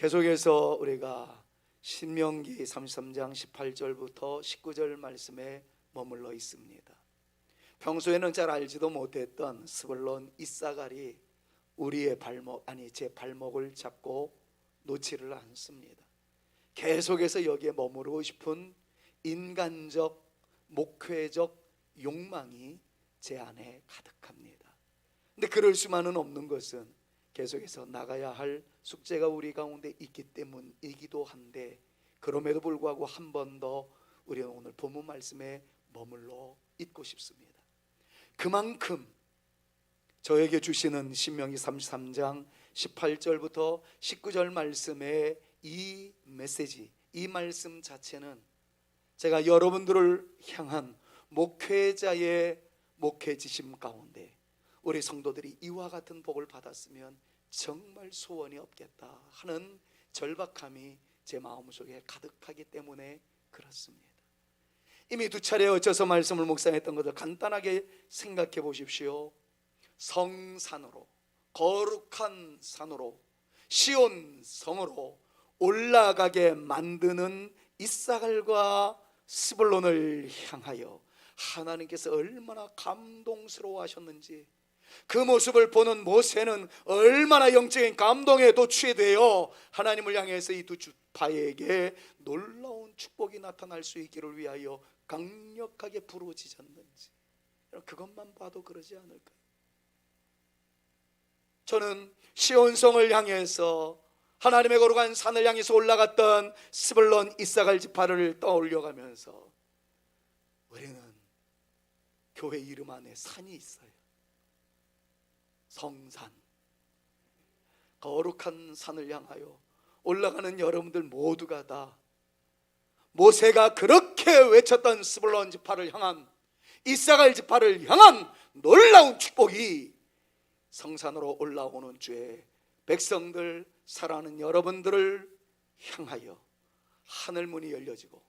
계속해서 우리가 신명기 33장 18절부터 19절 말씀에 머물러 있습니다. 평소에는 잘 알지도 못했던 스불론 이사갈이 우리의 제 발목을 잡고 놓지를 않습니다. 계속해서 여기에 머무르고 싶은 인간적, 목회적 욕망이 제 안에 가득합니다. 근데 그럴 수만은 없는 것은 계속해서 나가야 할 숙제가 우리 가운데 있기 때문이기도 한데, 그럼에도 불구하고 한 번 더 우리는 오늘 본문 말씀에 머물러 있고 싶습니다. 그만큼 저에게 주시는 신명기 33장 18절부터 19절 말씀의 이 메시지, 이 말씀 자체는 제가 여러분들을 향한 목회자의 목회지심 가운데 우리 성도들이 이와 같은 복을 받았으면 정말 소원이 없겠다 하는 절박함이 제 마음속에 가득하기 때문에 그렇습니다. 이미 두 차례 어째서 말씀을 묵상했던 것을 간단하게 생각해 보십시오. 성산으로, 거룩한 산으로, 시온 성으로 올라가게 만드는 이사갈과 스불론을 향하여 하나님께서 얼마나 감동스러워 하셨는지, 그 모습을 보는 모세는 얼마나 영적인 감동에 도취되어 하나님을 향해서 이 두 주파에게 놀라운 축복이 나타날 수 있기를 위하여 강력하게 부르짖었는지, 그것만 봐도 그러지 않을까요? 저는 시온성을 향해서, 하나님의 거룩한 산을 향해서 올라갔던 스불론 이사갈 지파를 떠올려가면서 우리는 교회 이름 안에 산이 있어요. 성산, 거룩한 산을 향하여 올라가는 여러분들 모두가 다 모세가 그렇게 외쳤던 스불론 지파를 향한, 이사갈 지파를 향한 놀라운 축복이 성산으로 올라오는 주의 백성들, 사랑하는 여러분들을 향하여 하늘문이 열려지고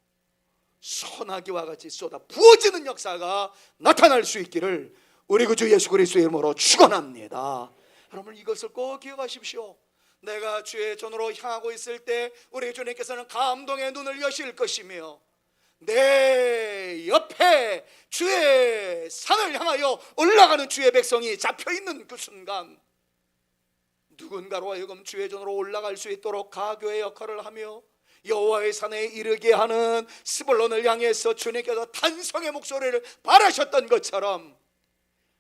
소나기와 같이 쏟아 부어지는 역사가 나타날 수 있기를 우리 구주 예수 그리스도의 이름으로 축원합니다. 여러분, 이것을 꼭 기억하십시오. 내가 주의 전으로 향하고 있을 때 우리 주님께서는 감동의 눈을 여실 것이며, 내 옆에 주의 산을 향하여 올라가는 주의 백성이 잡혀있는 그 순간 누군가로 하여금 주의 전으로 올라갈 수 있도록 가교의 역할을 하며 여호와의 산에 이르게 하는 스불론을 향해서 주님께서 탄성의 목소리를 바라셨던 것처럼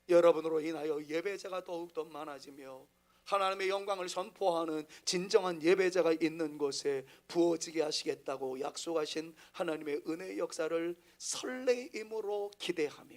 여러분으로 인하여 예배자가 더욱더 많아지며 하나님의 영광을 선포하는 진정한 예배자가 있는 곳에 부어지게 하시겠다고 약속하신 하나님의 은혜의 역사를 설레임으로 기대하며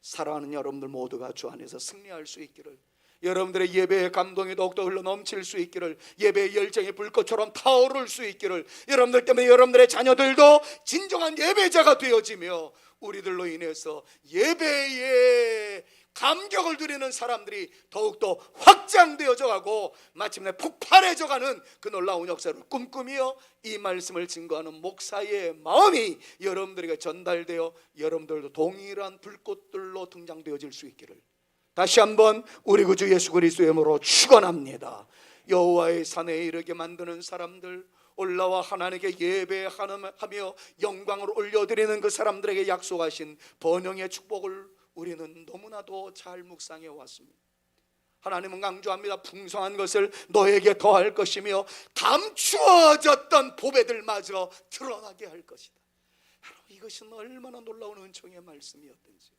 사랑하는 여러분들 모두가 주 안에서 승리할 수 있기를, 여러분들의 예배의 감동이 더욱더 흘러넘칠 수 있기를, 예배의 열정이 불꽃처럼 타오를 수 있기를, 여러분들 때문에 여러분들의 자녀들도 진정한 예배자가 되어지며 우리들로 인해서 예배의 감격을 누리는 사람들이 더욱더 확장되어져 가고 마침내 폭발해져 가는 그 놀라운 역사를 꿈꾸며 이 말씀을 증거하는 목사의 마음이 여러분들에게 전달되어 여러분들도 동일한 불꽃들로 등장되어질 수 있기를 다시 한번 우리 구주 예수 그리스도의 이름으로 축원합니다. 여호와의 산에 이르게 만드는 사람들, 올라와 하나님께 예배하며 영광을 올려드리는 그 사람들에게 약속하신 번영의 축복을 우리는 너무나도 잘 묵상해 왔습니다. 하나님은 강조합니다. 풍성한 것을 너에게 더할 것이며 감추어졌던 보배들마저 드러나게 할 것이다. 여러분, 이것은 얼마나 놀라운 은총의 말씀이었던지,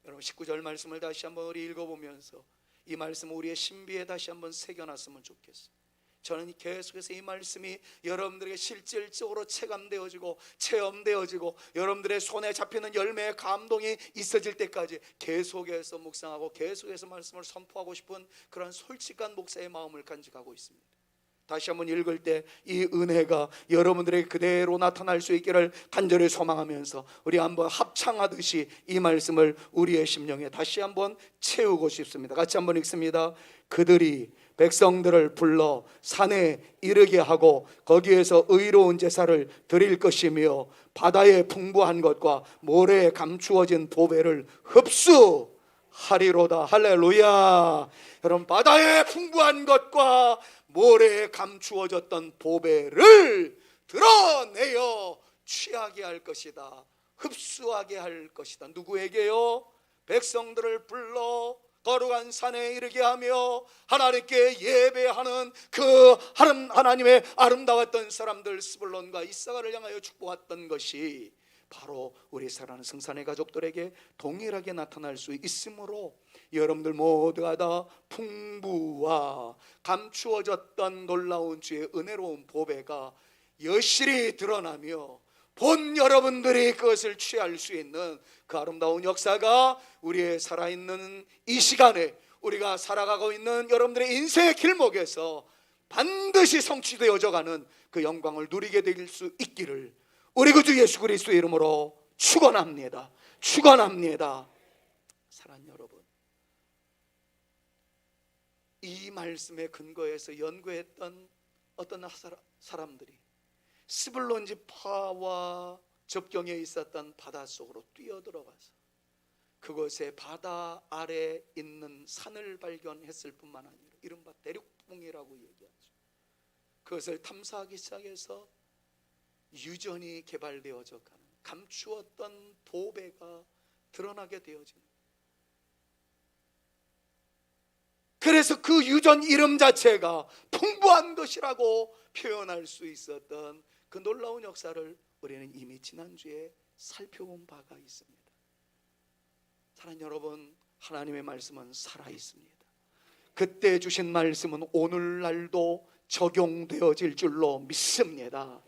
여러분 19절 말씀을 다시 한번 우리 읽어보면서 이 말씀을 우리의 신비에 다시 한번 새겨놨으면 좋겠어요. 저는 계속해서 이 말씀이 여러분들에게 실질적으로 체감되어지고 체험되어지고 여러분들의 손에 잡히는 열매의 감동이 있어질 때까지 계속해서 묵상하고 계속해서 말씀을 선포하고 싶은 그런 솔직한 목사의 마음을 간직하고 있습니다. 다시 한번 읽을 때 이 은혜가 여러분들에게 그대로 나타날 수 있기를 간절히 소망하면서 우리 한번 합창하듯이 이 말씀을 우리의 심령에 다시 한번 채우고 싶습니다. 같이 한번 읽습니다. 그들이 백성들을 불러 산에 이르게 하고 거기에서 의로운 제사를 드릴 것이며 바다의 풍부한 것과 모래에 감추어진 보배를 흡수하리로다. 할렐루야. 여러분, 바다의 풍부한 것과 모래에 감추어졌던 보배를 드러내어 취하게 할 것이다. 흡수하게 할 것이다. 누구에게요? 백성들을 불러 거룩한 산에 이르게 하며 하나님께 예배하는 그 하나님의 아름다웠던 사람들 스불론과 이사가를 향하여 축복했던 것이 바로 우리 사랑하는 성산의 가족들에게 동일하게 나타날 수 있으므로 여러분들 모두가 다 풍부와 감추어졌던 놀라운 주의 은혜로운 보배가 여실히 드러나며 본 여러분들이 그것을 취할 수 있는 그 아름다운 역사가 우리의 살아있는 이 시간에 우리가 살아가고 있는 여러분들의 인생의 길목에서 반드시 성취되어져 가는 그 영광을 누리게 될 수 있기를 우리 구주 예수 그리스도의 이름으로 축원합니다. 축원합니다. 사랑하는 여러분, 이 말씀에 근거해서 연구했던 어떤 사람들이 스불론 지파와 접경에 있었던 바닷속으로 뛰어들어가서 그곳에 바다 아래 있는 산을 발견했을 뿐만 아니라 이른바 대륙봉이라고 얘기하죠. 그것을 탐사하기 시작해서 유전이 개발되어져 가는, 감추었던 보배가 드러나게 되어지는, 그래서 그 유전 이름 자체가 풍부한 것이라고 표현할 수 있었던 그 놀라운 역사를 우리는 이미 지난주에 살펴본 바가 있습니다. 사랑하는 여러분, 하나님의 말씀은 살아있습니다. 그때 주신 말씀은 오늘날도 적용되어질 줄로 믿습니다.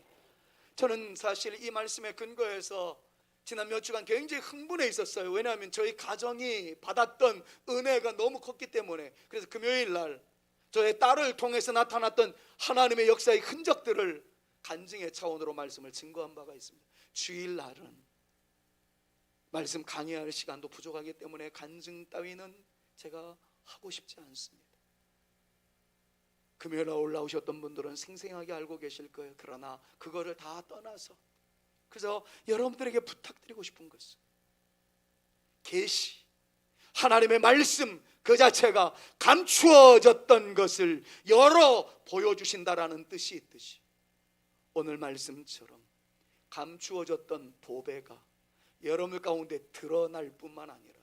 저는 사실 이 말씀에 근거해서 지난 몇 주간 굉장히 흥분해 있었어요. 왜냐하면 저희 가정이 받았던 은혜가 너무 컸기 때문에. 그래서 금요일 날 저의 딸을 통해서 나타났던 하나님의 역사의 흔적들을 간증의 차원으로 말씀을 증거한 바가 있습니다. 주일날은 말씀 강의할 시간도 부족하기 때문에 간증 따위는 제가 하고 싶지 않습니다. 금요일에 올라오셨던 분들은 생생하게 알고 계실 거예요. 그러나 그거를 다 떠나서 그래서 여러분들에게 부탁드리고 싶은 것은 계시, 하나님의 말씀 그 자체가 감추어졌던 것을 열어 보여주신다라는 뜻이 있듯이 오늘 말씀처럼 감추어졌던 보배가 여러분들 가운데 드러날 뿐만 아니라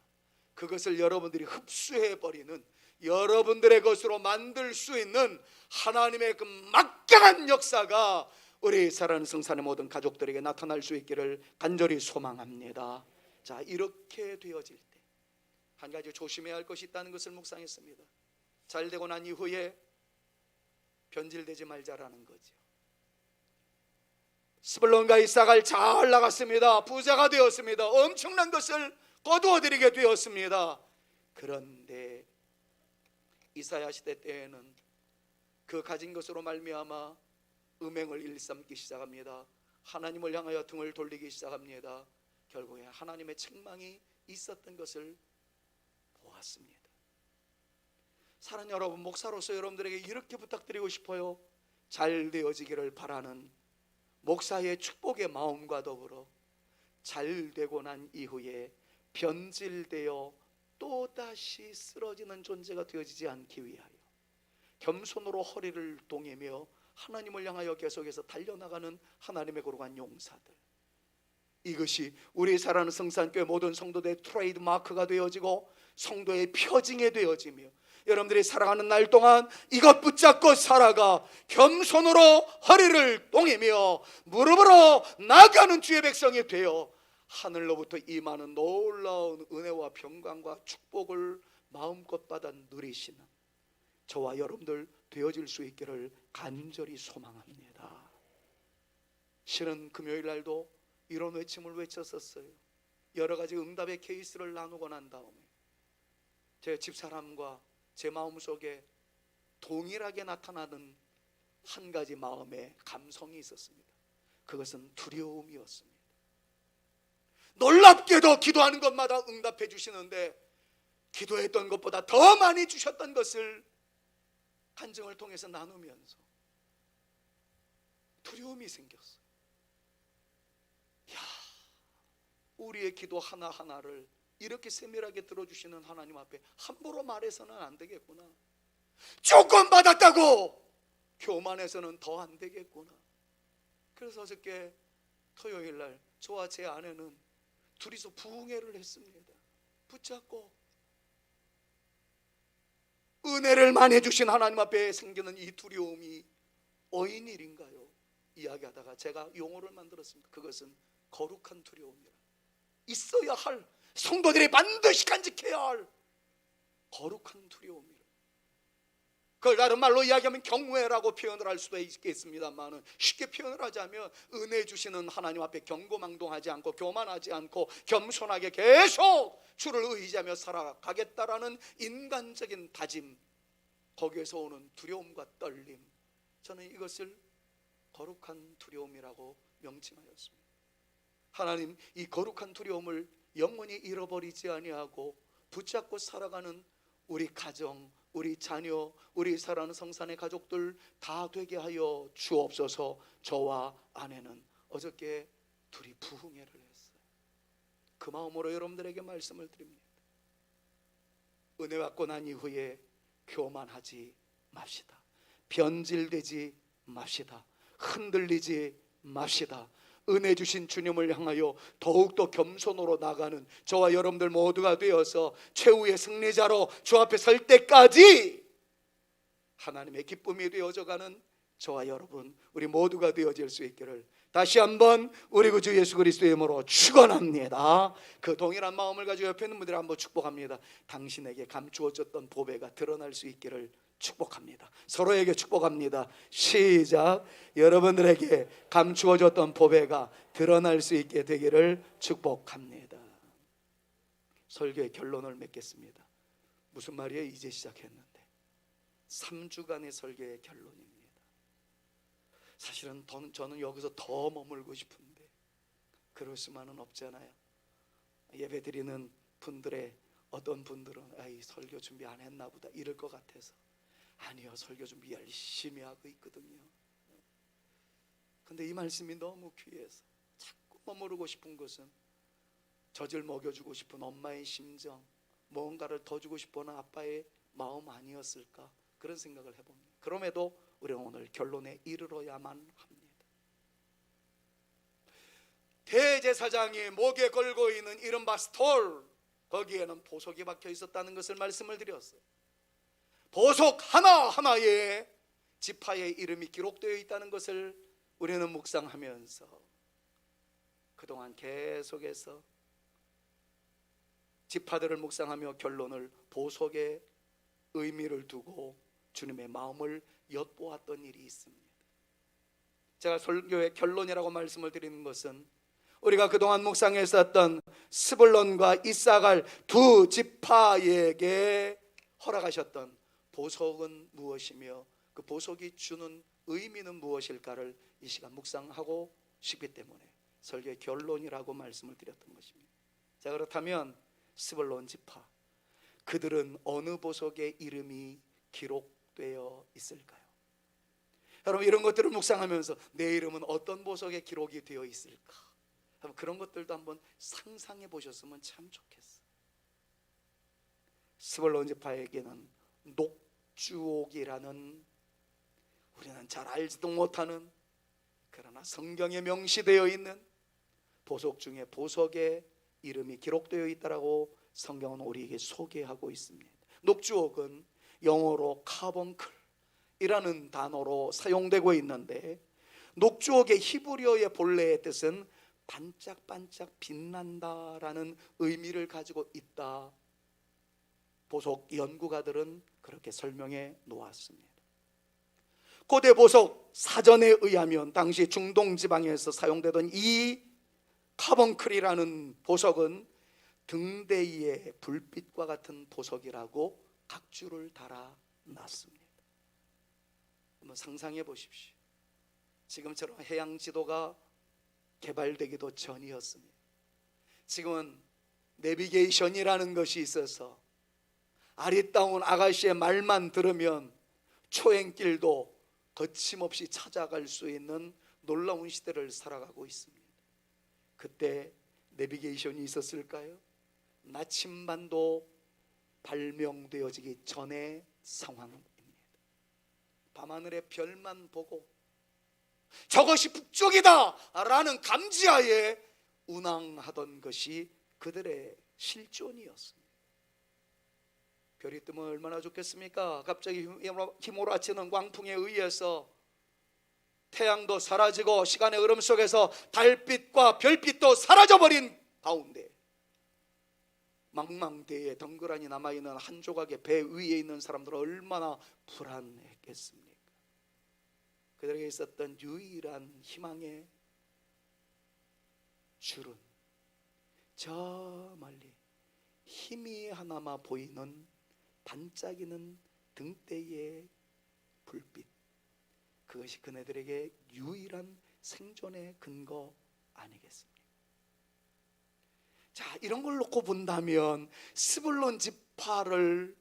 그것을 여러분들이 흡수해버리는, 여러분들의 것으로 만들 수 있는 하나님의 그 막강한 역사가 우리 사랑하는 성산의 모든 가족들에게 나타날 수 있기를 간절히 소망합니다. 자, 이렇게 되어질 때 한 가지 조심해야 할 것이 있다는 것을 묵상했습니다. 잘 되고 난 이후에 변질되지 말자라는 거죠. 스불론과 이사가를 잘 나갔습니다. 부자가 되었습니다. 엄청난 것을 거두어들이게 되었습니다. 그런데 이사야 시대 때에는 그 가진 것으로 말미암아 음행을 일삼기 시작합니다. 하나님을 향하여 등을 돌리기 시작합니다. 결국에 하나님의 책망이 있었던 것을 보았습니다. 사랑하는 여러분, 목사로서 여러분들에게 이렇게 부탁드리고 싶어요. 잘 되어지기를 바라는 목사의 축복의 마음과 더불어 잘 되고 난 이후에 변질되어 또다시 쓰러지는 존재가 되어지지 않기 위하여 겸손으로 허리를 동이며 하나님을 향하여 계속해서 달려나가는 하나님의 거룩한 용사들, 이것이 우리 사랑하는 성산교회 모든 성도들의 트레이드 마크가 되어지고 성도의 표징이 되어지며 여러분들이 살아가는 날 동안 이것 붙잡고 살아가 겸손으로 허리를 동이며 무릎으로 나가는 주의 백성이 되어 하늘로부터 임하는 놀라운 은혜와 평강과 축복을 마음껏 받아 누리시는 저와 여러분들 되어질 수 있기를 간절히 소망합니다. 실은 금요일 날도 이런 외침을 외쳤었어요. 여러 가지 응답의 케이스를 나누고 난 다음에 제 집사람과 제 마음속에 동일하게 나타나는 한 가지 마음의 감성이 있었습니다. 그것은 두려움이었습니다. 놀랍게도 기도하는 것마다 응답해 주시는데 기도했던 것보다 더 많이 주셨던 것을 간증을 통해서 나누면서 두려움이 생겼어요. 야, 우리의 기도 하나하나를 이렇게 세밀하게 들어주시는 하나님 앞에 함부로 말해서는 안 되겠구나. 조금 받았다고 교만해서는 더 안 되겠구나. 그래서 어저께 토요일 날 저와 제 아내는 둘이서 부흥회를 했습니다. 붙잡고 은혜를 많이 주신 하나님 앞에 생기는 이 두려움이 어인 일인가요? 이야기하다가 제가 용어를 만들었습니다. 그것은 거룩한 두려움이라. 있어야 할, 성도들이 반드시 간직해야 할 거룩한 두려움이라. 그걸 다른 말로 이야기하면 경외라고 표현을 할 수도 있겠습니다만, 쉽게 표현을 하자면 은혜 주시는 하나님 앞에 경고망동하지 않고 교만하지 않고 겸손하게 계속 주를 의지하며 살아가겠다라는 인간적인 다짐, 거기에서 오는 두려움과 떨림, 저는 이것을 거룩한 두려움이라고 명칭하였습니다. 하나님, 이 거룩한 두려움을 영원히 잃어버리지 아니하고 붙잡고 살아가는 우리 가정, 우리 자녀, 우리 사랑하는 성산의 가족들 다 되게 하여 주옵소서. 저와 아내는 어저께 둘이 부흥회를 했어요. 그 마음으로 여러분들에게 말씀을 드립니다. 은혜 받고 난 이후에 교만하지 맙시다. 변질되지 맙시다. 흔들리지 맙시다. 은혜 주신 주님을 향하여 더욱더 겸손으로 나가는 저와 여러분들 모두가 되어서 최후의 승리자로 주 앞에 설 때까지 하나님의 기쁨이 되어져가는 저와 여러분, 우리 모두가 되어질 수 있기를 다시 한번 우리 구주 예수 그리스도의 이름으로 축원합니다. 그 동일한 마음을 가지고 옆에 있는 분들을 한번 축복합니다. 당신에게 감추어졌던 보배가 드러날 수 있기를 축복합니다. 서로에게 축복합니다. 시작. 여러분들에게 감추어졌던 보배가 드러날 수 있게 되기를 축복합니다. 설교의 결론을 맺겠습니다. 무슨 말이에요? 이제 시작했는데 3주간의 설교의 결론입니다. 사실은 저는 여기서 더 머물고 싶은데 그럴 수만은 없잖아요. 예배 드리는 분들의 어떤 분들은 이 설교 준비 안 했나 보다 이럴 것 같아서, 아니요, 설교 준비 열심히 하고 있거든요. 근데 이 말씀이 너무 귀해서 자꾸 머무르고 싶은 것은 젖을 먹여주고 싶은 엄마의 심정, 뭔가를 더 주고 싶어하는 아빠의 마음 아니었을까, 그런 생각을 해봅니다. 그럼에도 우리는 오늘 결론에 이르러야만 합니다. 대제사장이 목에 걸고 있는 이른바 스톨, 거기에는 보석이 박혀 있었다는 것을 말씀을 드렸어요. 보석 하나하나에 지파의 이름이 기록되어 있다는 것을 우리는 묵상하면서 그동안 계속해서 지파들을 묵상하며 결론을 보석의 의미를 두고 주님의 마음을 엿보았던 일이 있습니다. 제가 설교의 결론이라고 말씀을 드리는 것은 우리가 그동안 묵상했었던 스불론과 이사갈 두 지파에게 허락하셨던 보석은 무엇이며 그 보석이 주는 의미는 무엇일까를 이 시간 묵상하고 싶기 때문에 설교의 결론이라고 말씀을 드렸던 것입니다. 자, 그렇다면 스불론 지파, 그들은 어느 보석의 이름이 기록되어 있을까요? 여러분, 이런 것들을 묵상하면서 내 이름은 어떤 보석에 기록이 되어 있을까, 그런 것들도 한번 상상해 보셨으면 참 좋겠어요. 스불론 지파에게는 녹주옥이라는, 우리는 잘 알지도 못하는, 그러나 성경에 명시되어 있는 보석 중에 보석의 이름이 기록되어 있다라고 성경은 우리에게 소개하고 있습니다. 녹주옥은 영어로 카본클이라는 단어로 사용되고 있는데, 녹주옥의 히브리어의 본래의 뜻은 반짝반짝 빛난다라는 의미를 가지고 있다. 보석 연구가들은 그렇게 설명해 놓았습니다. 고대 보석 사전에 의하면 당시 중동 지방에서 사용되던 이 카본클이라는 보석은 등대위의 불빛과 같은 보석이라고 각주를 달아놨습니다. 한번 상상해 보십시오. 지금처럼 해양 지도가 개발되기도 전이었습니다. 지금은 내비게이션이라는 것이 있어서 아리따운 아가씨의 말만 들으면 초행길도 거침없이 찾아갈 수 있는 놀라운 시대를 살아가고 있습니다. 그때 내비게이션이 있었을까요? 나침반도 발명되어지기 전의 상황입니다. 밤하늘의 별만 보고 저것이 북쪽이다 라는 감지하에 운항하던 것이 그들의 실존이었습니다. 별이 뜨면 얼마나 좋겠습니까? 갑자기 휘몰아치는 광풍에 의해서 태양도 사라지고 시간의 흐름 속에서 달빛과 별빛도 사라져버린 가운데 망망대해에 덩그러니 남아있는 한 조각의 배 위에 있는 사람들은 얼마나 불안했겠습니까? 그들에게 있었던 유일한 희망의 줄은 저 멀리 희미하나마 보이는 반짝이는 등대의 불빛, 그것이 그네들에게 유일한 생존의 근거 아니겠습니까? 자, 이런 걸 놓고 본다면 스불론 지파를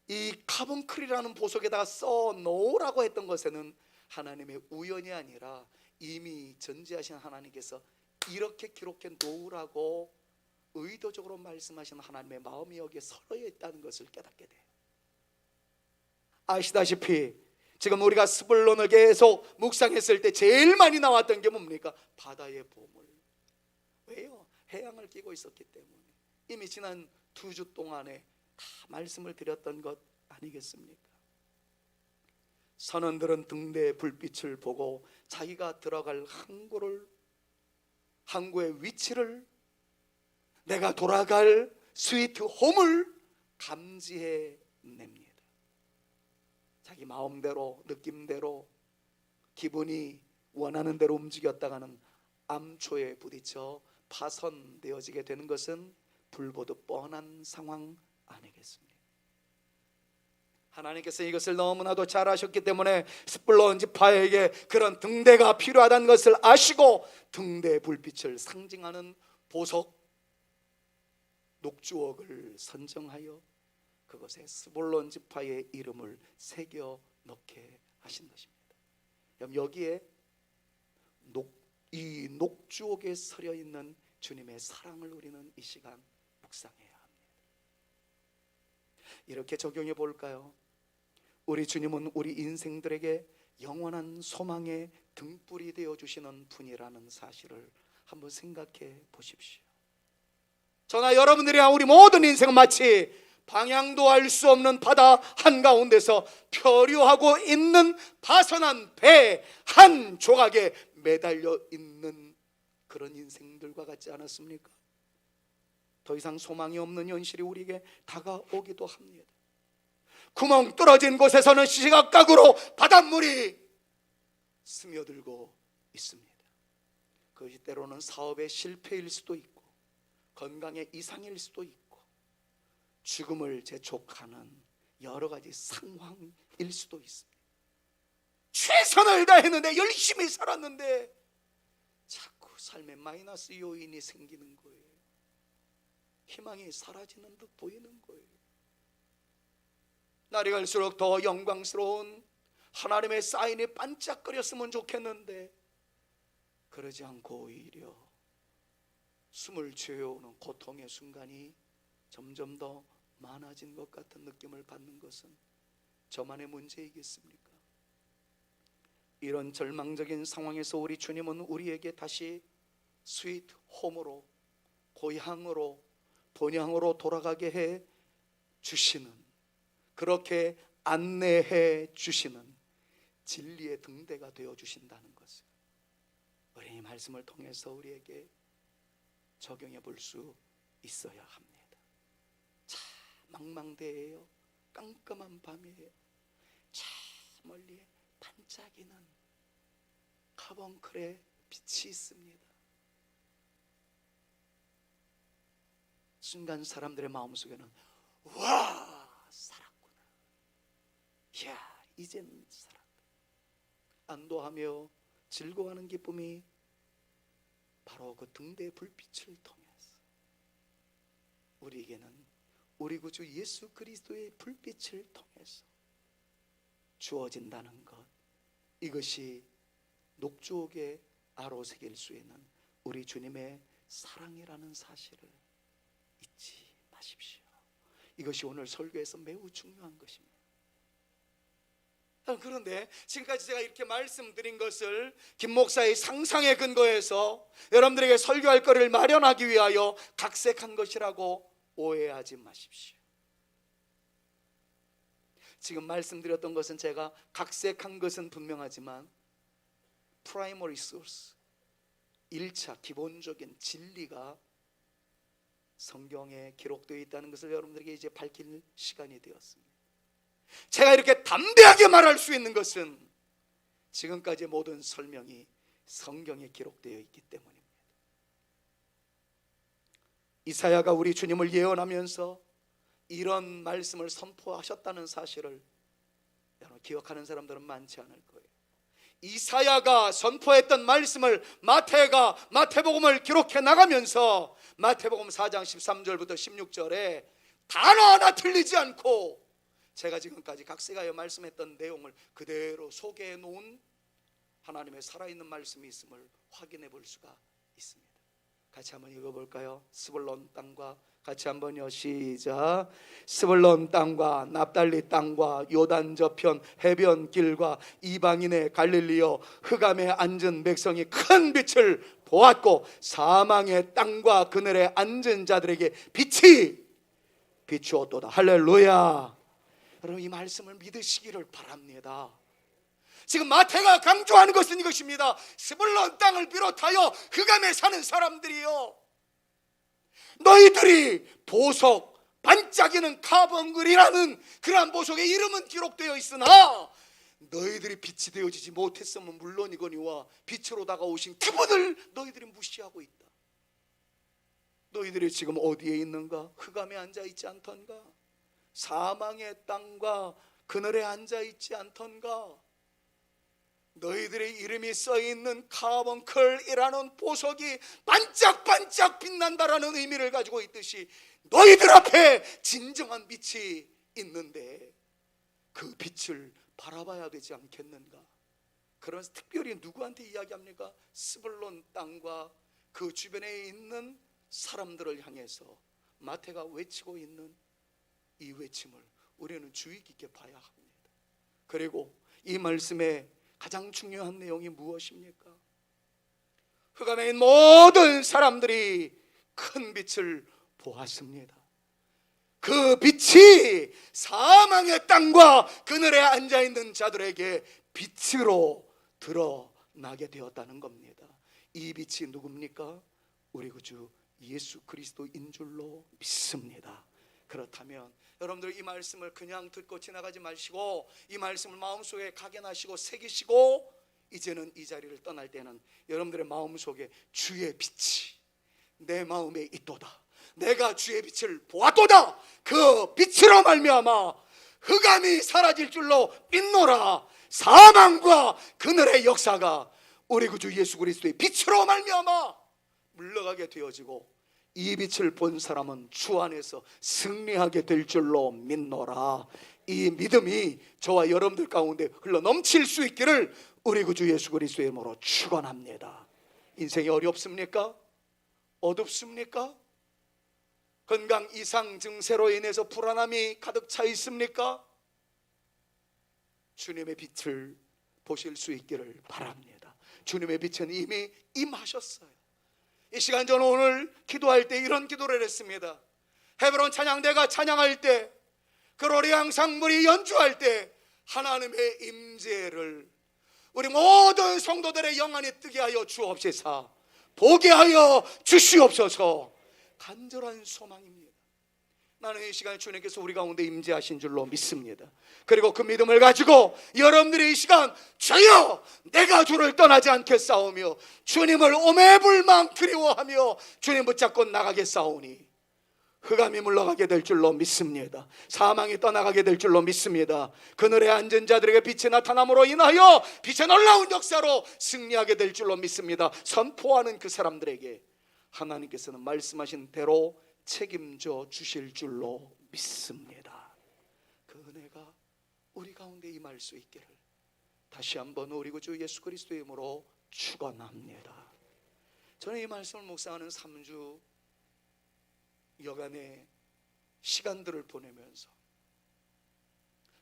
이 카본클이라는 보석에다가 써 놓으라고 했던 것에는 하나님의 우연이 아니라 이미 전지하신 하나님께서 이렇게 기록해 놓으라고 의도적으로 말씀하신 하나님의 마음이 여기에 서러에 있다는 것을 깨닫게 돼요. 아시다시피 지금 우리가 스불론을 계속 묵상했을 때 제일 많이 나왔던 게 뭡니까? 바다의 보물. 왜요? 해양을 끼고 있었기 때문에 이미 지난 2주 동안에 다 말씀을 드렸던 것 아니겠습니까? 선원들은 등대의 불빛을 보고 자기가 들어갈 항구의 위치를, 내가 돌아갈 스위트 홈을 감지해 냅니다. 자기 마음대로, 느낌대로, 기분이 원하는 대로 움직였다가는 암초에 부딪혀 파손되어지게 되는 것은 불보듯 뻔한 상황 아니겠습니까? 하나님께서 이것을 너무나도 잘 아셨기 때문에 스불론 지파에게 그런 등대가 필요하다는 것을 아시고 등대 불빛을 상징하는 보석 녹주옥을 선정하여 그것에 스불론 지파의 이름을 새겨 넣게 하신 것입니다. 여기에 이 녹주옥에 서려 있는 주님의 사랑을 우리는 이 시간 묵상해야 합니다. 이렇게 적용해 볼까요? 우리 주님은 우리 인생들에게 영원한 소망의 등불이 되어 주시는 분이라는 사실을 한번 생각해 보십시오. 저나 여러분들이랑 우리 모든 인생은 마치 방향도 알 수 없는 바다 한가운데서漂流하고 있는 파손한 배 한 조각에 매달려 있는 그런 인생들과 같지 않았습니까? 더 이상 소망이 없는 현실이 우리에게 다가오기도 합니다. 구멍 뚫어진 곳에서는 시시각각으로 바닷물이 스며들고 있습니다. 그것이 때로는 사업의 실패일 수도 있고 건강의 이상일 수도 있고 죽음을 재촉하는 여러 가지 상황일 수도 있습니다. 최선을 다했는데, 열심히 살았는데 자꾸 삶에 마이너스 요인이 생기는 거예요. 희망이 사라지는 듯 보이는 거예요. 날이 갈수록 더 영광스러운 하나님의 사인이 반짝거렸으면 좋겠는데 그러지 않고 오히려 숨을 죄어오는 고통의 순간이 점점 더 많아진 것 같은 느낌을 받는 것은 저만의 문제이겠습니까? 이런 절망적인 상황에서 우리 주님은 우리에게 다시 스위트 홈으로, 고향으로, 본향으로 돌아가게 해 주시는, 그렇게 안내해 주시는 진리의 등대가 되어 주신다는 것을 우리 이 말씀을 통해서 우리에게 적용해 볼 수 있어야 합니다. 참 망망대해요. 깜깜한 밤이에요. 참 멀리 반짝이는 카본클의 빛이 있습니다. 순간 사람들의 마음속에는 와, 살았구나. 이야, 이젠 살았다. 안도하며 즐거워하는 기쁨이 바로 그 등대의 불빛을 통해서 우리에게는 우리 구주 예수 그리스도의 불빛을 통해서 주어진다는 것, 이것이 녹주옥의 아로새길 수 있는 우리 주님의 사랑이라는 사실을 잊지 마십시오. 이것이 오늘 설교에서 매우 중요한 것입니다. 그런데 지금까지 제가 이렇게 말씀드린 것을 김 목사의 상상에 근거해서 여러분들에게 설교할 거리를 마련하기 위하여 각색한 것이라고 오해하지 마십시오. 지금 말씀드렸던 것은 제가 각색한 것은 분명하지만 프라이머리 소스, 1차 기본적인 진리가 성경에 기록되어 있다는 것을 여러분들에게 이제 밝힐 시간이 되었습니다. 제가 이렇게 담대하게 말할 수 있는 것은 지금까지 모든 설명이 성경에 기록되어 있기 때문입니다. 이사야가 우리 주님을 예언하면서 이런 말씀을 선포하셨다는 사실을 여러분 기억하는 사람들은 많지 않을 거예요. 이사야가 선포했던 말씀을 마태가 마태복음을 기록해 나가면서 마태복음 4장 13절부터 16절에 단어 하나 틀리지 않고 제가 지금까지 각색하여 말씀했던 내용을 그대로 소개해 놓은 하나님의 살아있는 말씀이 있음을 확인해 볼 수가 있습니다. 같이 한번 읽어볼까요? 스불론 땅과 같이 한번요. 시작. 스불론 땅과 납달리 땅과 요단 저편 해변 길과 이방인의 갈릴리여, 흑암에 앉은 백성이 큰 빛을 보았고 사망의 땅과 그늘에 앉은 자들에게 빛이 비추었도다. 할렐루야. 여러분 이 말씀을 믿으시기를 바랍니다. 지금 마태가 강조하는 것은 이것입니다. 스불론 땅을 비롯하여 흑암에 사는 사람들이요, 너희들이 보석 반짝이는 카본글이라는 그러한 보석의 이름은 기록되어 있으나 너희들이 빛이 되어지지 못했으면 물론이거니와 빛으로 다가오신 그분을 너희들이 무시하고 있다. 너희들이 지금 어디에 있는가? 흑암에 앉아있지 않던가? 사망의 땅과 그늘에 앉아있지 않던가? 너희들의 이름이 써있는 카본클이라는 보석이 반짝반짝 빛난다라는 의미를 가지고 있듯이 너희들 앞에 진정한 빛이 있는데 그 빛을 바라봐야 되지 않겠는가? 그러면서 특별히 누구한테 이야기합니까? 스불론 땅과 그 주변에 있는 사람들을 향해서 마태가 외치고 있는 이 외침을 우리는 주의 깊게 봐야 합니다. 그리고 이 말씀에 가장 중요한 내용이 무엇입니까? 흑암에 있는 모든 사람들이 큰 빛을 보았습니다. 그 빛이 사망의 땅과 그늘에 앉아있는 자들에게 빛으로 드러나게 되었다는 겁니다. 이 빛이 누굽니까? 우리 구주 예수 그리스도인 줄로 믿습니다. 그렇다면 여러분들 이 말씀을 그냥 듣고 지나가지 마시고 이 말씀을 마음속에 각인하시고 새기시고 이제는 이 자리를 떠날 때는 여러분들의 마음속에 주의 빛이 내 마음에 있도다, 내가 주의 빛을 보았도다, 그 빛으로 말미암아 흑암이 사라질 줄로 믿노라. 사망과 그늘의 역사가 우리 구주 예수 그리스도의 빛으로 말미암아 물러가게 되어지고 이 빛을 본 사람은 주 안에서 승리하게 될 줄로 믿노라. 이 믿음이 저와 여러분들 가운데 흘러 넘칠 수 있기를 우리 구주 예수 그리스도의 이름으로 축원합니다. 인생이 어렵습니까? 어둡습니까? 건강 이상 증세로 인해서 불안함이 가득 차 있습니까? 주님의 빛을 보실 수 있기를 바랍니다. 주님의 빛은 이미 임하셨어요. 이 시간 저는 오늘 기도할 때 이런 기도를 했습니다. 헤브론 찬양대가 찬양할 때, 그로리 항상물이 연주할 때 하나님의 임재를 우리 모든 성도들의 영 안에 뜨게 하여 주옵소서, 보게 하여 주시옵소서. 간절한 소망입니다. 나는 이 시간에 주님께서 우리 가운데 임재하신 줄로 믿습니다. 그리고 그 믿음을 가지고 여러분들이 이 시간 주여 내가 주를 떠나지 않겠사오며 주님을 오매불망 그리워하며 주님 붙잡고 나가겠사오니 흑암이 물러가게 될 줄로 믿습니다. 사망이 떠나가게 될 줄로 믿습니다. 그늘에 앉은 자들에게 빛이 나타남으로 인하여 빛의 놀라운 역사로 승리하게 될 줄로 믿습니다. 선포하는 그 사람들에게 하나님께서는 말씀하신 대로 책임져 주실 줄로 믿습니다. 그 은혜가 우리 가운데 임할 수 있기를 다시 한번 우리 구주 예수 그리스도의 이름으로 축원합니다. 저는 이 말씀을 묵상하는 3주 여간의 시간들을 보내면서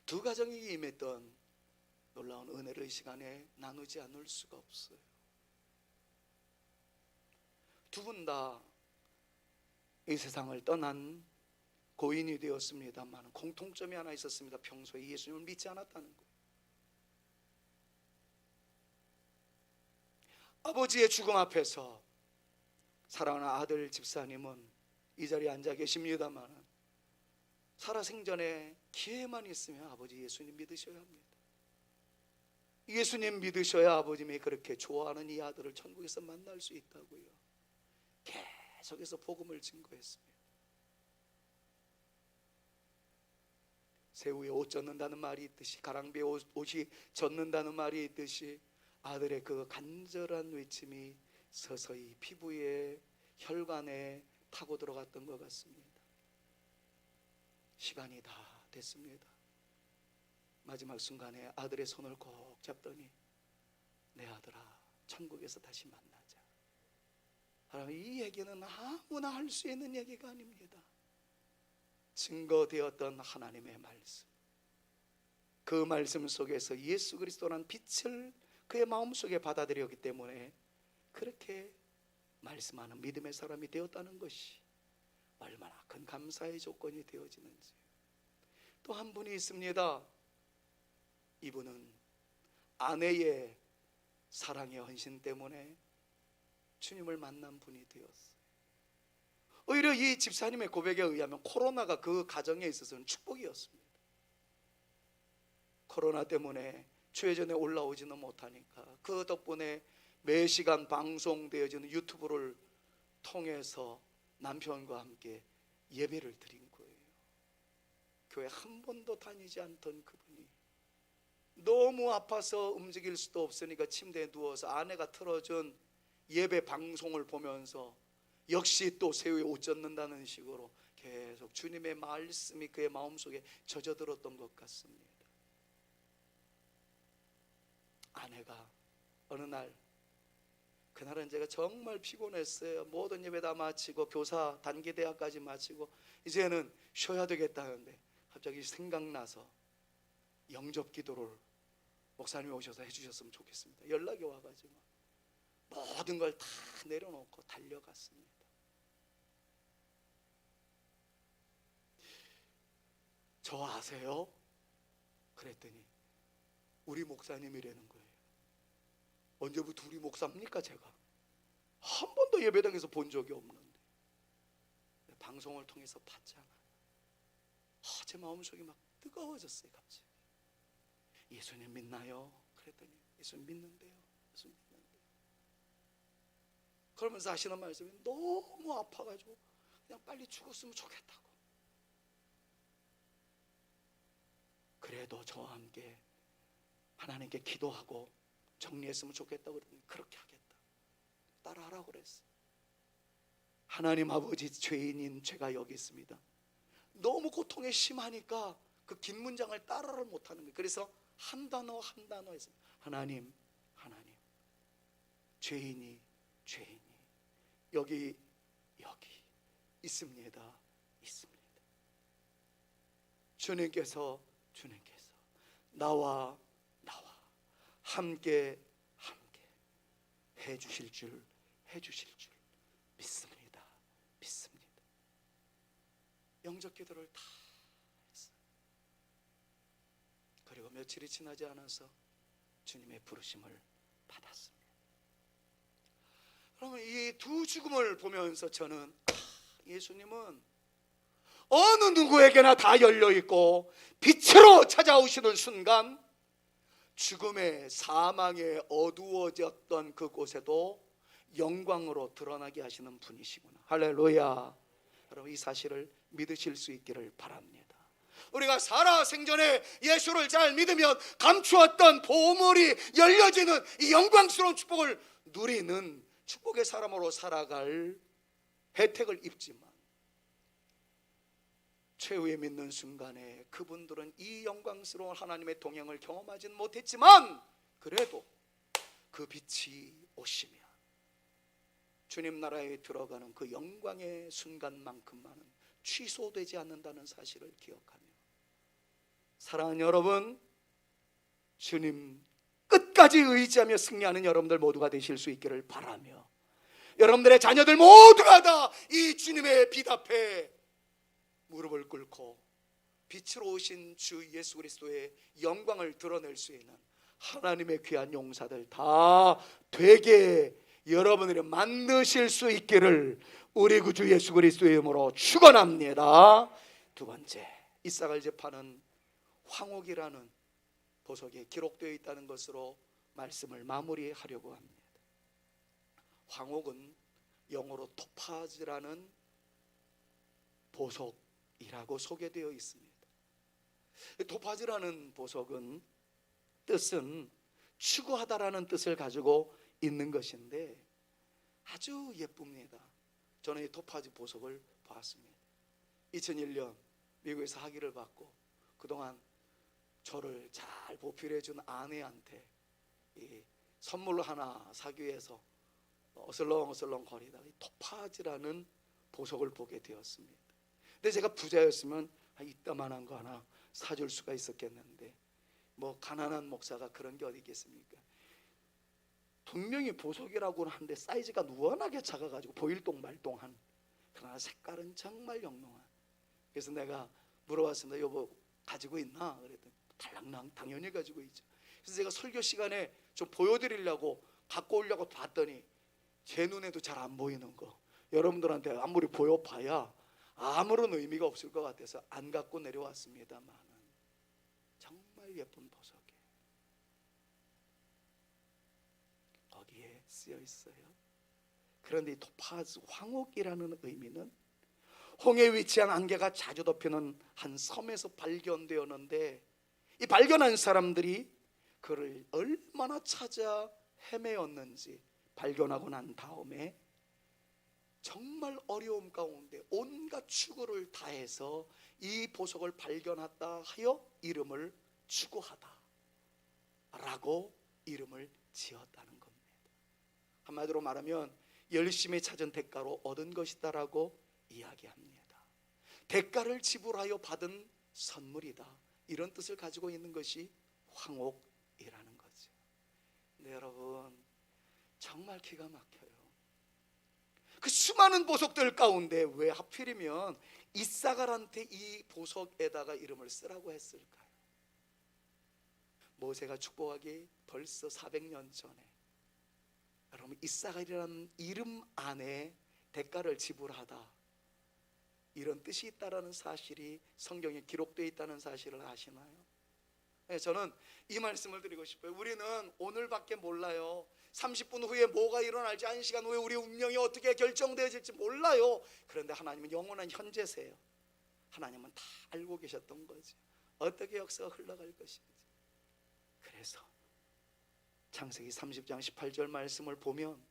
두 가정이 임했던 놀라운 은혜를 이 시간에 나누지 않을 수가 없어요. 두 분 다 이 세상을 떠난 고인이 되었습니다만 공통점이 하나 있었습니다. 평소에 예수님을 믿지 않았다는 것. 아버지의 죽음 앞에서 사랑하는 아들 집사님은 이 자리에 앉아 계십니다만 살아생전에 기회만 있으면 아버지 예수님 믿으셔야 합니다. 예수님 믿으셔야 아버님이 그렇게 좋아하는 이 아들을 천국에서 만날 수 있다고요. 계속해서 복음을 증거했습니다. 새우에 옷 젖는다는 말이 있듯이, 가랑비에 옷이 젖는다는 말이 있듯이 아들의 그 간절한 외침이 서서히 피부에, 혈관에 타고 들어갔던 것 같습니다. 시간이 다 됐습니다. 마지막 순간에 아들의 손을 꼭 잡더니 내 아들아, 천국에서 다시 만나자. 이 얘기는 아무나 할 수 있는 얘기가 아닙니다. 증거되었던 하나님의 말씀, 그 말씀 속에서 예수 그리스도라는 빛을 그의 마음속에 받아들였기 때문에 그렇게 말씀하는 믿음의 사람이 되었다는 것이 얼마나 큰 감사의 조건이 되어지는지. 또 한 분이 있습니다. 이분은 아내의 사랑의 헌신 때문에 주님을 만난 분이 되었어요. 오히려 이 집사님의 고백에 의하면 코로나가 그 가정에 있어서는 축복이었습니다. 코로나 때문에 주회전에 올라오지는 못하니까 그 덕분에 매시간 방송되어지는 유튜브를 통해서 남편과 함께 예배를 드린 거예요. 교회 한 번도 다니지 않던 그분이 너무 아파서 움직일 수도 없으니까 침대에 누워서 아내가 틀어준 예배 방송을 보면서 역시 또 새우에 옷 젖는다는 식으로 계속 주님의 말씀이 그의 마음속에 젖어들었던 것 같습니다. 아내가 어느 날, 그날은 제가 정말 피곤했어요. 모든 예배 다 마치고 교사 단기 대학까지 마치고 이제는 쉬어야 되겠다는데 갑자기 생각나서 영접 기도를 목사님이 오셔서 해주셨으면 좋겠습니다. 연락이 와가지고 모든 걸 다 내려놓고 달려갔습니다. 저 아세요? 그랬더니 우리 목사님이라는 거예요. 언제부터 우리 목사입니까? 제가 한 번도 예배당에서 본 적이 없는데 방송을 통해서 봤잖아요. 제 마음속이 막 뜨거워졌어요. 갑자기 예수님 믿나요? 그랬더니 예수님 믿는데요. 예수님 믿는데요. 그러면서 하시는 말씀이 너무 아파가지고 그냥 빨리 죽었으면 좋겠다고. 그래도 저와 함께 하나님께 기도하고 정리했으면 좋겠다고 그러더니 그렇게 하겠다. 따라하라고 그랬어요. 하나님 아버지, 죄인인 제가 여기 있습니다. 너무 고통이 심하니까 그 긴 문장을 따라를 못하는 거예요. 그래서 한 단어 한 단어 해서 하나님, 하나님, 죄인이 여기 있습니다. 주님께서 나와 함께 해주실 줄 믿습니다. 영접 기도를 다 했어요. 그리고 며칠이 지나지 않아서 주님의 부르심을 받았습니다. 그러면 이 두 죽음을 보면서 저는 예수님은 어느 누구에게나 다 열려있고 빛으로 찾아오시는 순간 죽음의 사망에 어두워졌던 그곳에도 영광으로 드러나게 하시는 분이시구나. 할렐루야. 여러분, 이 사실을 믿으실 수 있기를 바랍니다. 우리가 살아 생전에 예수를 잘 믿으면 감추었던 보물이 열려지는 이 영광스러운 축복을 누리는 축복의 사람으로 살아갈 혜택을 입지만 최후에 믿는 순간에 그분들은 이 영광스러운 하나님의 동행을 경험하지는 못했지만 그래도 그 빛이 오시면 주님 나라에 들어가는 그 영광의 순간만큼만은 취소되지 않는다는 사실을 기억하며, 사랑하는 여러분, 주님 끝까지 의지하며 승리하는 여러분들 모두가 되실 수 있기를 바라며, 여러분들의 자녀들 모두가 다 이 주님의 빛 앞에 무릎을 꿇고 빛으로 오신 주 예수 그리스도의 영광을 드러낼 수 있는 하나님의 귀한 용사들 다 되게 여러분들이 만드실 수 있기를 우리 구주 예수 그리스도의 이름으로 축원합니다. 두 번째, 이사갈 제파는 황옥이라는 보석에 기록되어 있다는 것으로 말씀을 마무리하려고 합니다. 황옥은 영어로 토파즈라는 보석이라고 소개되어 있습니다. 토파즈라는 보석은 뜻은 추구하다라는 뜻을 가지고 있는 것인데 아주 예쁩니다. 저는 이 토파즈 보석을 봤습니다. 2001년 미국에서 학위를 받고 그동안 저를 잘 보필해 준 아내한테 이 선물로 하나 사기 위해서 어슬렁어슬렁 거리다가 이 토파즈라는 보석을 보게 되었습니다. 근데 제가 부자였으면 이따만한 거 하나 사줄 수가 있었겠는데 뭐 가난한 목사가 그런 게 어디 있겠습니까? 분명히 보석이라고는 한데 사이즈가 무한하게 작아가지고 보일동말동한, 그러나 색깔은 정말 영롱한. 그래서 내가 물어봤습니다. 여보 가지고 있나? 그랬더니 달랑랑 당연히 가지고 있죠. 그래서 제가 설교 시간에 좀 보여드리려고 갖고 오려고 봤더니 제 눈에도 잘 안 보이는 거, 여러분들한테 아무리 보여봐야 아무런 의미가 없을 것 같아서 안 갖고 내려왔습니다만 정말 예쁜 보석이에요. 거기에 쓰여 있어요. 그런데 이 토파즈 황옥이라는 의미는 홍해에 위치한 안개가 자주 덮이는 한 섬에서 발견되었는데 이 발견한 사람들이 그를 얼마나 찾아 헤매었는지, 발견하고 난 다음에 정말 어려움 가운데 온갖 추구를 다해서 이 보석을 발견했다 하여 이름을 추구하다 라고 이름을 지었다는 겁니다. 한마디로 말하면 열심히 찾은 대가로 얻은 것이다 라고 이야기합니다. 대가를 지불하여 받은 선물이다, 이런 뜻을 가지고 있는 것이 황옥이라는 거죠. 근데 여러분 정말 기가 막혀요. 그 수많은 보석들 가운데 왜 하필이면 이사갈한테 이 보석에다가 이름을 쓰라고 했을까요? 모세가 축복하기 벌써 400년 전에 여러분 이사갈이라는 이름 안에 대가를 지불하다, 이런 뜻이 있다라는 사실이 성경에 기록되어 있다는 사실을 아시나요? 네, 저는 이 말씀을 드리고 싶어요. 우리는 오늘밖에 몰라요. 30분 후에 뭐가 일어날지, 1시간 후에 우리의 운명이 어떻게 결정되어질지 몰라요. 그런데 하나님은 영원한 현재세요. 하나님은 다 알고 계셨던 거죠. 어떻게 역사가 흘러갈 것인지. 그래서 창세기 30장 18절 말씀을 보면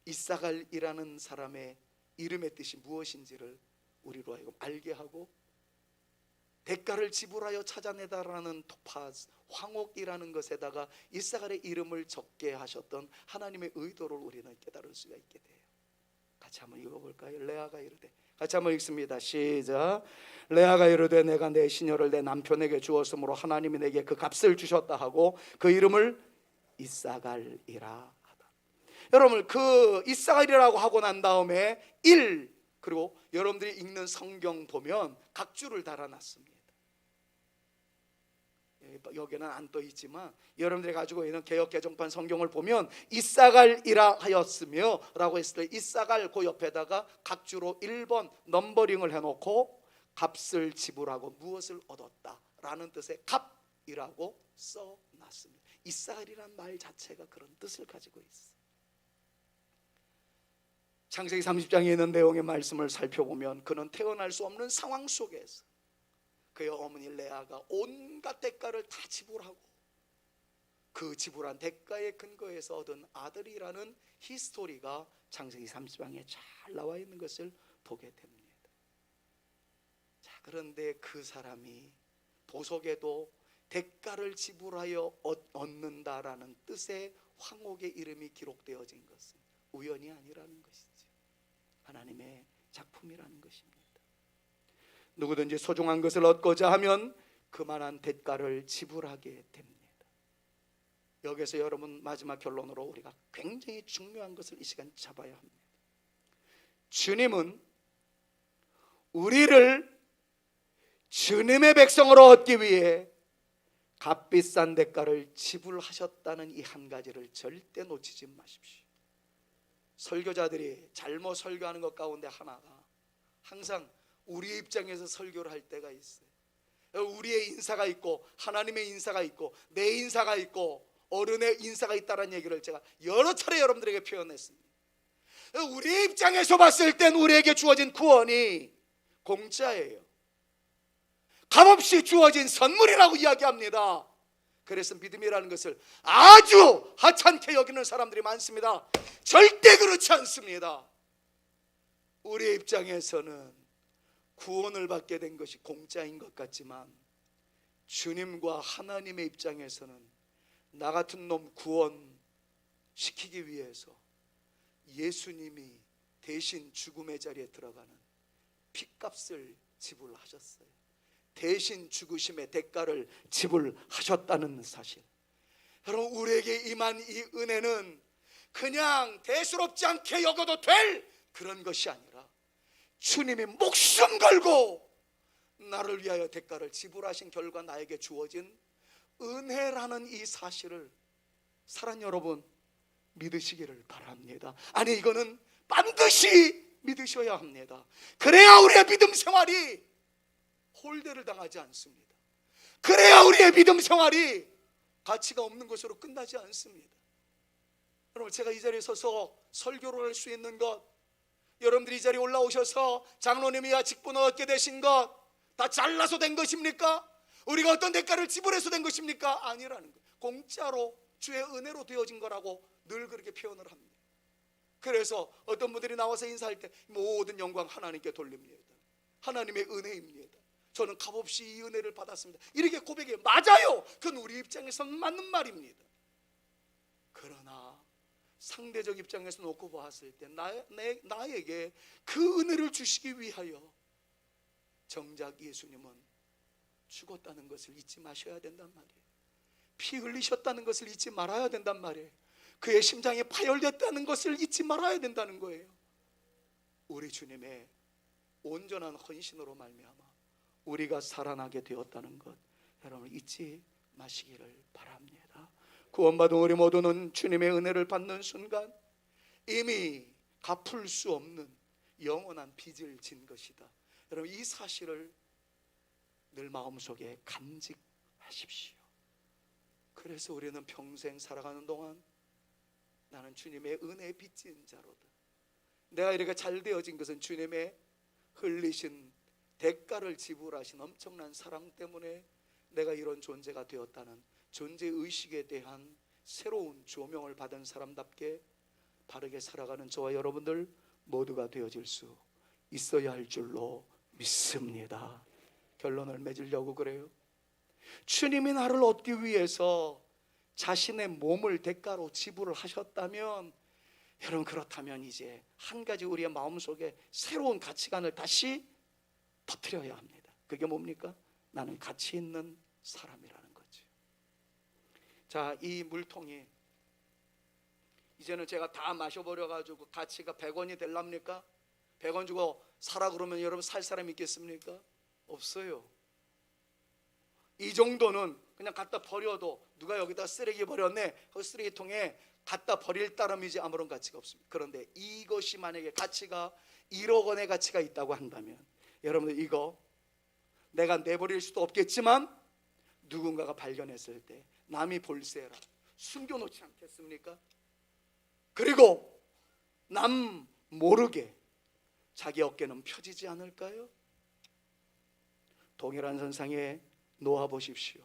이사갈이라는 사람의 이름의 뜻이 무엇인지를 우리로 하여금 알게 하고, 대가를 지불하여 찾아내다라는 토파즈 황옥이라는 것에다가 이사갈의 이름을 적게 하셨던 하나님의 의도를 우리는 깨달을 수가 있게 돼요. 같이 한번 읽어볼까요? 레아가 이르되, 같이 한번 읽습니다. 시작. 레아가 이르되 내가 내 시녀를 내 남편에게 주었으므로 하나님이 내게 그 값을 주셨다 하고 그 이름을 이사갈이라 하다. 여러분 그 이사갈이라고 하고 난 다음에 1, 그리고 여러분들이 읽는 성경 보면 각주를 달아놨습니다. 여기는 안 떠 있지만 여러분들이 가지고 있는 개역 개정판 성경을 보면 이사갈이라 하였으며 라고 했을 때 이사갈 그 옆에다가 각주로 1번 넘버링을 해놓고 값을 지불하고 무엇을 얻었다 라는 뜻의 값이라고 써놨습니다. 이사갈이란 말 자체가 그런 뜻을 가지고 있어요. 창세기 30장에 있는 내용의 말씀을 살펴보면 그는 태어날 수 없는 상황 속에서 그의 어머니 레아가 온갖 대가를 다 지불하고 그 지불한 대가의 근거에서 얻은 아들이라는 히스토리가 창세기 30장에 잘 나와 있는 것을 보게 됩니다. 자, 그런데 그 사람이 보석에도 대가를 지불하여 얻는다라는 뜻의 황옥의 이름이 기록되어진 것은 우연이 아니라는 것이죠. 하나님의 작품이라는 것입니다. 누구든지 소중한 것을 얻고자 하면 그만한 대가를 지불하게 됩니다. 여기서 여러분 마지막 결론으로 우리가 굉장히 중요한 것을 이 시간 잡아야 합니다. 주님은 우리를 주님의 백성으로 얻기 위해 값비싼 대가를 지불하셨다는 이 한 가지를 절대 놓치지 마십시오. 설교자들이 잘못 설교하는 것 가운데 하나가 항상 우리의 입장에서 설교를 할 때가 있어요. 우리의 인사가 있고 하나님의 인사가 있고 내 인사가 있고 어른의 인사가 있다는 얘기를 제가 여러 차례 여러분들에게 표현했습니다. 우리의 입장에서 봤을 땐 우리에게 주어진 구원이 공짜예요. 값없이 주어진 선물이라고 이야기합니다. 그래서 믿음이라는 것을 아주 하찮게 여기는 사람들이 많습니다. 절대 그렇지 않습니다. 우리의 입장에서는 구원을 받게 된 것이 공짜인 것 같지만 주님과 하나님의 입장에서는 나 같은 놈 구원시키기 위해서 예수님이 대신 죽음의 자리에 들어가는 핏값을 지불하셨어요. 대신 죽으심의 대가를 지불하셨다는 사실. 여러분, 우리에게 임한 이 은혜는 그냥 대수롭지 않게 여겨도 될 그런 것이 아니라 주님이 목숨 걸고 나를 위하여 대가를 지불하신 결과 나에게 주어진 은혜라는 이 사실을 사랑 여러분 믿으시기를 바랍니다. 아니, 이거는 반드시 믿으셔야 합니다. 그래야 우리의 믿음 생활이 홀대를 당하지 않습니다. 그래야 우리의 믿음 생활이 가치가 없는 것으로 끝나지 않습니다. 여러분, 제가 이 자리에 서서 설교를 할 수 있는 것, 여러분들이 이 자리에 올라오셔서 장로님이야 직분을 얻게 되신 것 다 잘나서 된 것입니까? 우리가 어떤 대가를 지불해서 된 것입니까? 아니라는 것. 공짜로 주의 은혜로 되어진 거라고 늘 그렇게 표현을 합니다. 그래서 어떤 분들이 나와서 인사할 때 모든 영광 하나님께 돌립니다. 하나님의 은혜입니다. 저는 값없이 이 은혜를 받았습니다. 이렇게 고백해 맞아요. 그건 우리 입장에서는 맞는 말입니다. 그러나 상대적 입장에서 놓고 보았을 때 나에게 그 은혜를 주시기 위하여 정작 예수님은 죽었다는 것을 잊지 마셔야 된단 말이에요. 피 흘리셨다는 것을 잊지 말아야 된단 말이에요. 그의 심장이 파열됐다는 것을 잊지 말아야 된다는 거예요. 우리 주님의 온전한 헌신으로 말미암아 우리가 살아나게 되었다는 것 여러분 잊지 마시기를 바랍니다. 구원받은 우리 모두는 주님의 은혜를 받는 순간 이미 갚을 수 없는 영원한 빚을 진 것이다. 여러분, 이 사실을 늘 마음속에 간직하십시오. 그래서 우리는 평생 살아가는 동안 나는 주님의 은혜에 빚진 자로다. 내가 이렇게 잘 되어진 것은 주님의 흘리신 대가를 지불하신 엄청난 사랑 때문에 내가 이런 존재가 되었다는 존재의식에 대한 새로운 조명을 받은 사람답게 바르게 살아가는 저와 여러분들 모두가 되어질 수 있어야 할 줄로 믿습니다. 결론을 맺으려고 그래요. 주님이 나를 얻기 위해서 자신의 몸을 대가로 지불을 하셨다면 여러분, 그렇다면 이제 한 가지 우리의 마음속에 새로운 가치관을 다시 터뜨려야 합니다. 그게 뭡니까? 나는 가치 있는 사람이라는 거죠. 자, 이 물통이 이제는 제가 다 마셔버려가지고 가치가 100원이 될랍니까? 100원 주고 사라 그러면 여러분 살 사람이 있겠습니까? 없어요. 이 정도는 그냥 갖다 버려도 누가 여기다 쓰레기 버렸네, 그 쓰레기통에 갖다 버릴 따름이지 아무런 가치가 없습니다. 그런데 이것이 만약에 가치가 1억 원의 가치가 있다고 한다면 여러분들 이거 내가 내버릴 수도 없겠지만 누군가가 발견했을 때 남이 볼세라 숨겨놓지 않겠습니까? 그리고 남 모르게 자기 어깨는 펴지지 않을까요? 동일한 선상에 놓아보십시오.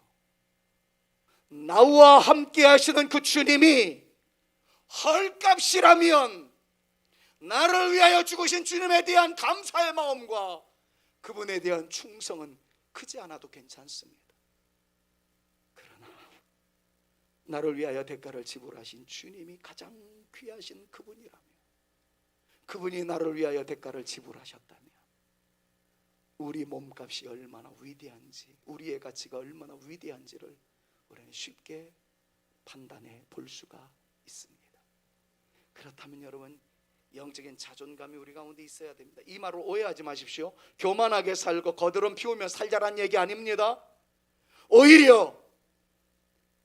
나와 함께 하시는 그 주님이 헐값이라면 나를 위하여 죽으신 주님에 대한 감사의 마음과 그분에 대한 충성은 크지 않아도 괜찮습니다. 그러나 나를 위하여 대가를 지불하신 주님이 가장 귀하신 그분이라면, 그분이 나를 위하여 대가를 지불하셨다면 우리 몸값이 얼마나 위대한지, 우리의 가치가 얼마나 위대한지를 우리는 쉽게 판단해 볼 수가 있습니다. 그렇다면 여러분, 영적인 자존감이 우리 가운데 있어야 됩니다. 이 말을 오해하지 마십시오. 교만하게 살고 거드름 피우며 살자란 얘기 아닙니다. 오히려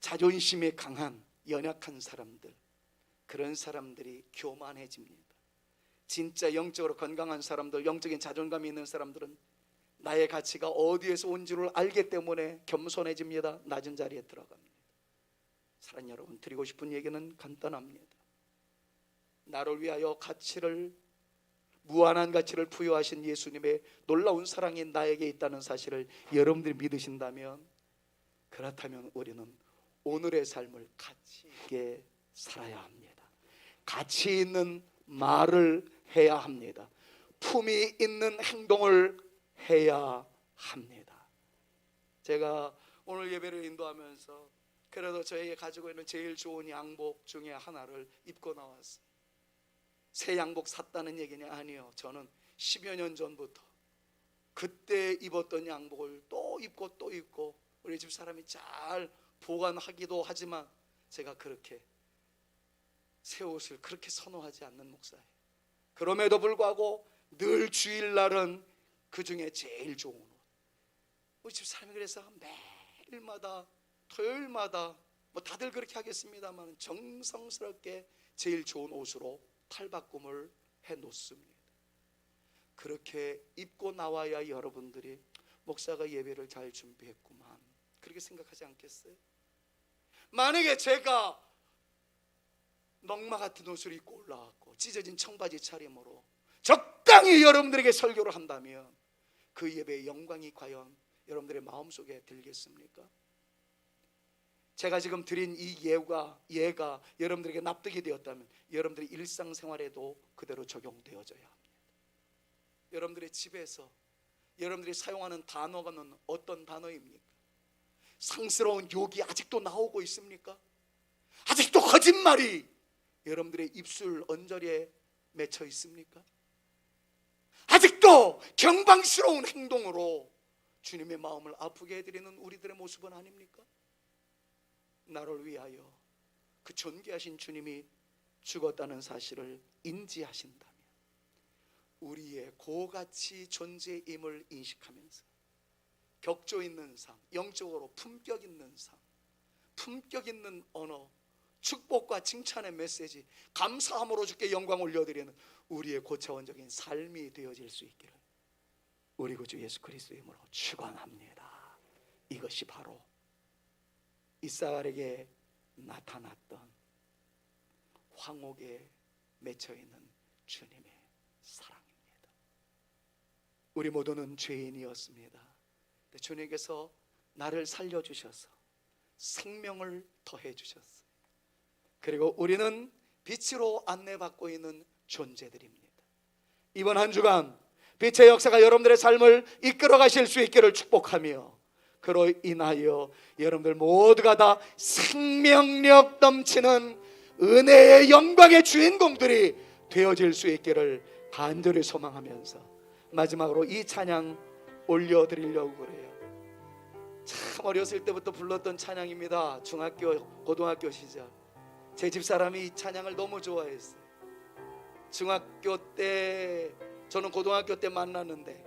자존심이 강한 연약한 사람들, 그런 사람들이 교만해집니다. 진짜 영적으로 건강한 사람들, 영적인 자존감이 있는 사람들은 나의 가치가 어디에서 온지를 알기 때문에 겸손해집니다. 낮은 자리에 들어갑니다. 사랑하는 여러분, 드리고 싶은 얘기는 간단합니다. 나를 위하여 가치를, 무한한 가치를 부여하신 예수님의 놀라운 사랑이 나에게 있다는 사실을 여러분들이 믿으신다면, 그렇다면 우리는 오늘의 삶을 가치 있게 살아야 합니다. 가치 있는 말을 해야 합니다. 품이 있는 행동을 해야 합니다. 제가 오늘 예배를 인도하면서 그래도 저에게 가지고 있는 제일 좋은 양복 중에 하나를 입고 나왔어요. 새 양복 샀다는 얘기냐? 아니요. 저는 10여 년 전부터 그때 입었던 양복을 또 입고 또 입고, 우리 집 사람이 잘 보관하기도 하지만 제가 그렇게 새 옷을 그렇게 선호하지 않는 목사예요. 그럼에도 불구하고 늘 주일날은 그 중에 제일 좋은 옷, 우리 집 사람이 그래서 매일마다 토요일마다 뭐 다들 그렇게 하겠습니다만 정성스럽게 제일 좋은 옷으로 탈바꿈을 해 놓습니다. 그렇게 입고 나와야 여러분들이 목사가 예배를 잘 준비했구만, 그렇게 생각하지 않겠어요? 만약에 제가 넝마 같은 옷을 입고 올라왔고 찢어진 청바지 차림으로 적당히 여러분들에게 설교를 한다면 그 예배의 영광이 과연 여러분들의 마음속에 들겠습니까? 제가 지금 드린 이 예가 여러분들에게 납득이 되었다면 여러분들의 일상생활에도 그대로 적용되어져야 합니다. 여러분들의 집에서 여러분들이 사용하는 단어는 어떤 단어입니까? 상스러운 욕이 아직도 나오고 있습니까? 아직도 거짓말이 여러분들의 입술 언저리에 맺혀 있습니까? 아직도 경방스러운 행동으로 주님의 마음을 아프게 해드리는 우리들의 모습은 아닙니까? 나를 위하여 그 존귀하신 주님이 죽었다는 사실을 인지하신다면 우리의 고가치 존재임을 인식하면서 격조 있는 삶, 영적으로 품격 있는 삶, 품격 있는 언어, 축복과 칭찬의 메시지, 감사함으로 주께 영광 올려드리는 우리의 고차원적인 삶이 되어질 수 있기를 우리 구주 예수 그리스도의 이름으로 축원합니다. 이것이 바로 이스라엘에게 나타났던 황옥에 맺혀있는 주님의 사랑입니다. 우리 모두는 죄인이었습니다. 주님께서 나를 살려주셔서 생명을 더해 주셨어요. 그리고 우리는 빛으로 안내받고 있는 존재들입니다. 이번 한 주간 빛의 역사가 여러분들의 삶을 이끌어 가실 수 있기를 축복하며, 그로 인하여 여러분들 모두가 다 생명력 넘치는 은혜의 영광의 주인공들이 되어질 수 있기를 간절히 소망하면서 마지막으로 이 찬양 올려드리려고 그래요. 참 어렸을 때부터 불렀던 찬양입니다. 중학교, 고등학교 시절 제 집사람이 이 찬양을 너무 좋아했어요. 중학교 때, 저는 고등학교 때 만났는데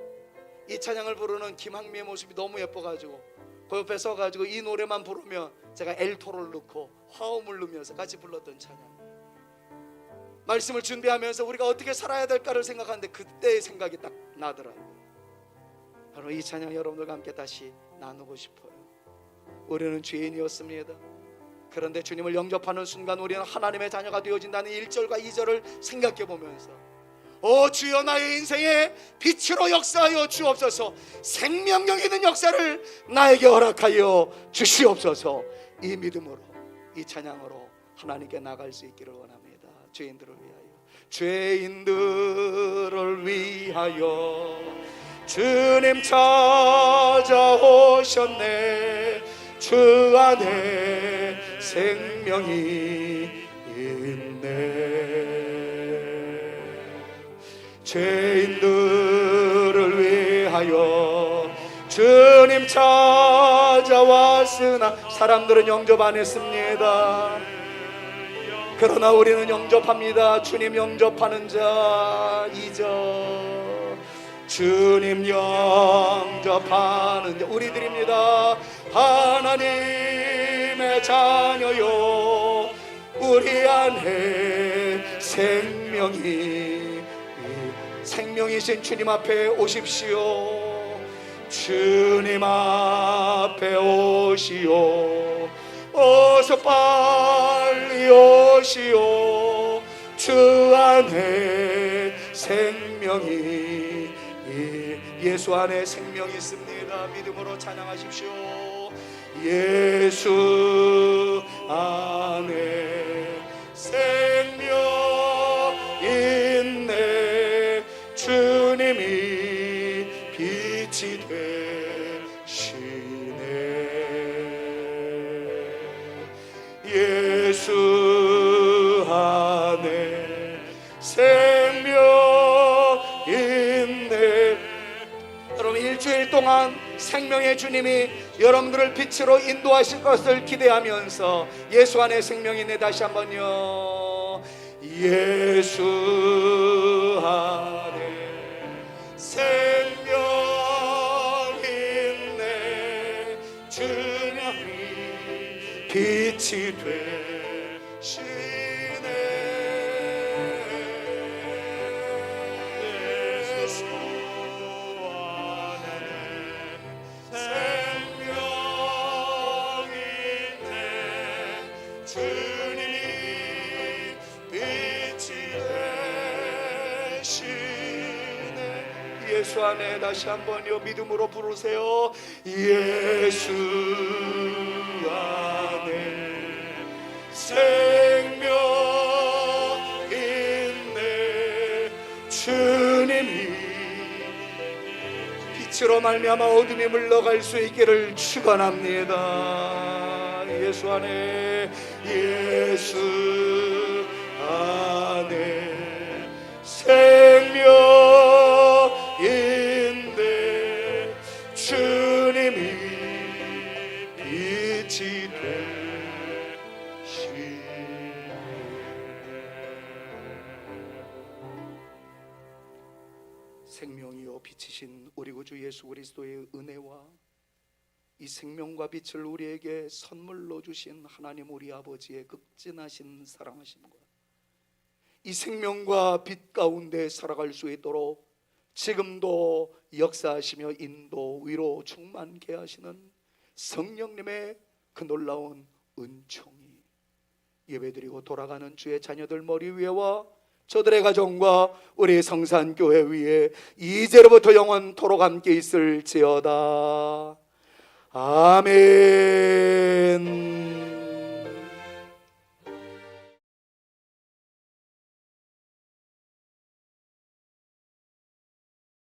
이 찬양을 부르는 김학미의 모습이 너무 예뻐가지고 그 옆에 서가지고 이 노래만 부르면 제가 엘토를 넣고 화음을 넣으면서 같이 불렀던 찬양. 말씀을 준비하면서 우리가 어떻게 살아야 될까를 생각하는데 그때의 생각이 딱 나더라고요. 바로 이 찬양 여러분들과 함께 다시 나누고 싶어요. 우리는 죄인이었습니다. 그런데 주님을 영접하는 순간 우리는 하나님의 자녀가 되어진다는 1절과 2절을 생각해 보면서 주여 나의 인생에 빛으로 역사하여 주옵소서, 생명력 있는 역사를 나에게 허락하여 주시옵소서. 이 믿음으로, 이 찬양으로 하나님께 나갈 수 있기를 원합니다. 죄인들을 위하여, 죄인들을 위하여 주님 찾아오셨네. 주 안에 생명이 있네. 죄인들을 인하여 주님 찾아왔으나 사람들은 영접 안 했습니다. 그러나 우리는 영접합니다. 주님 영접하는 자 이적 주님 영접하는 자 우리들입니다. 하나님의 자녀요 우리 안에 생명이신 주님 앞에 오십시오. 주님 앞에 오시오. 어서 빨리 오시오. 주 안에 생명이 예수 안에 생명이 있습니다. 믿음으로 찬양하십시오. 예수 안에 생명 있네. 주님이 빛이 되시네. 예수 안에 생명 있네. 여러분 일주일 동안 생명의 주님이 여러분들을 빛으로 인도하실 것을 기대하면서 예수 안에 생명이 있네. 다시 한번요. 예수 안에 생명 있네. 주님이 빛이 되시네. 예수 안에 생명 있네. 주님이 빛이 되시네. 예수 안에 다시 한번요 믿음으로 부르세요. 예수 안에 생명 있네. 주님이 빛으로 말미암아 어둠이 물러갈 수 있기를 축원합니다. 예수 안에 예수 안에 생명 있네. 주님이 빛이 되시네. 생명이요 빛이신 우리 구주 예수 그리스도의 은혜와 이 생명과 빛을 우리에게 선물로 주신 하나님 우리 아버지의 극진하신 사랑하심과 이 생명과 빛 가운데 살아갈 수 있도록 지금도 역사하시며 인도 위로 충만케 하시는 성령님의 그 놀라운 은총이 예배드리고 돌아가는 주의 자녀들 머리 위에와 저들의 가정과 우리 성산교회 위에 이제로부터 영원토록 함께 있을지어다. 아멘.